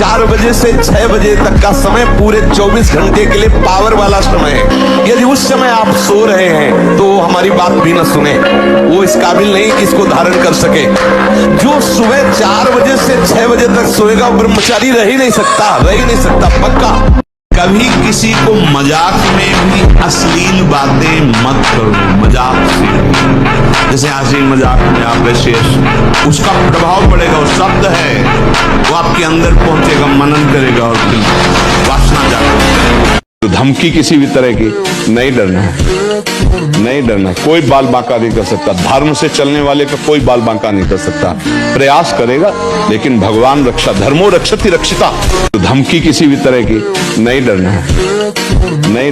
4 बजे से 6 बजे तक का समय पूरे 24 घंटे के लिए पावर वाला समय है। यदि उस समय आप सो रहे हैं तो हमारी बात भी न सुने, वो इस काबिल नहीं कि इसको धारण कर सके। जो सुबह 4 बजे से 6 बजे तक सोएगा ब्रह्मचारी रह ही नहीं सकता पक्का। कभी किसी को मजाक में भी अश्लील बातें मत करो, मजाक से। जैसे हंसी मजाक में आप ऐसे उसका प्रभाव पड़ेगा, वो शब्द है वो आपके अंदर पहुंचेगा, मनन करेगा और फिर वासना जागृत। तो धमकी किसी भी तरह की नहीं डरना, कोई बाल बांका नहीं कर सकता। धर्म से चलने वाले का कोई बाल बांका नहीं कर सकता। प्रयास करेगा लेकिन भगवान रक्षा, धर्मो रक्षति रक्षिता। तो धमकी किसी भी तरह की नहीं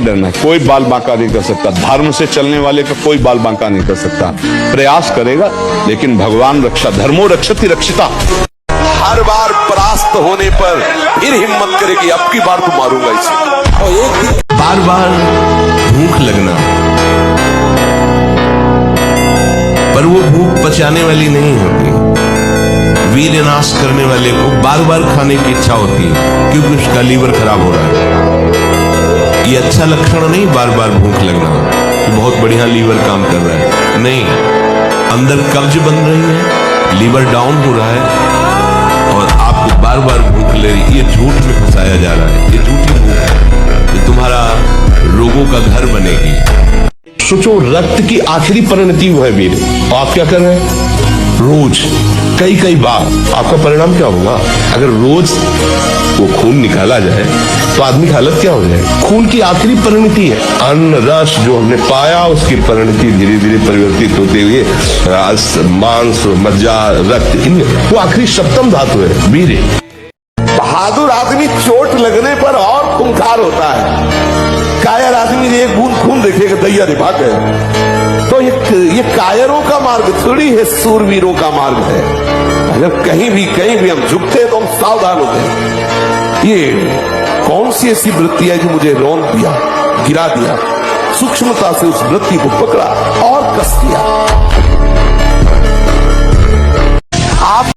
डरना, कोई बाल बांका नहीं कर सकता। धर्म से चलने वाले का कोई बाल बांका नहीं कर सकता। प्रयास करेगा लेकिन भगवान रक्षा, धर्मो रक्षति रक्षिता। हर बार परास्त होने पर फिर हिम्मत करे कि अब की बार तो मारूंगा इसे। और एक बार बार भूख लगना, पर वो भूख पचाने वाली नहीं होती। वीर्य नाश करने वाले को बार बार खाने की इच्छा होती है क्योंकि उसका लीवर खराब हो रहा है। ये अच्छा लक्षण नहीं बार बार भूख लगना कि बहुत बढ़िया लीवर काम कर रहा है, नहीं। अंदर कब्ज बन रही है, लीवर डाउन हो रहा है और आपको बार बार भूख ले रही। ये झूठ में फंसाया जा रहा है, ये झूठी भूख है, ये तुम्हारा रोगों का घर बनेगी। सोचो, रक्त की आखिरी परिणति वो है वीर, आप क्या कर रहे हैं? रोज कई बार आपका परिणाम क्या होगा? अगर रोज वो खून निकाला जाए तो आदमी की हालत क्या हो जाए? खून की आखिरी परिणति है। अन्न रस जो हमने पाया उसकी परिणति धीरे धीरे परिवर्तित होते हुए रस, मांस, मज्जा, रक्त, वो आखिरी सप्तम धातु है वीर। बहादुर आदमी चोट लगने पर और खूंखार होता है। कायर आदमी एक बूंद खून देखेगा दैया रे भाग गए। तो ये कायरों का मार्ग थोड़ी है, सूरवीरों का मार्ग है। अगर कहीं भी हम झुकते तो हम सावधान होते हैं। ये कौन सी ऐसी वृत्ति है जो मुझे रौंद दिया, गिरा दिया? सूक्ष्मता से उस वृत्ति को पकड़ा और कस दिया। आप